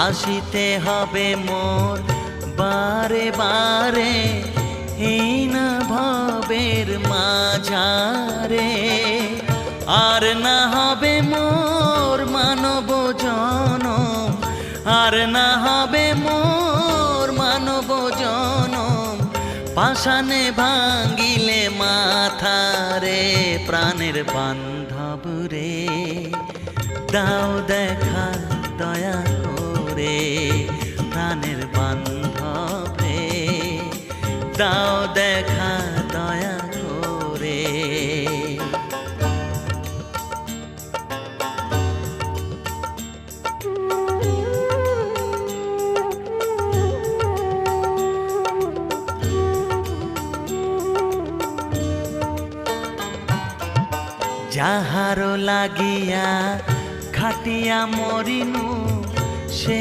আসিতে হবে মোর বারে বারে এই না ভবের মাঝারে। আর না হবে মোর মানব জনম, আর না হবে মোর মানব জনম, পাষাণে ভাঙ্গিলে মাথারে। প্রাণের বান্ধব রে দাও দেখা দয়া করে, প্রাণের বান্ধব রে দাও দেখা দয়া করে। যাহারো লাগিয়া খাটিয়া মরিনু সে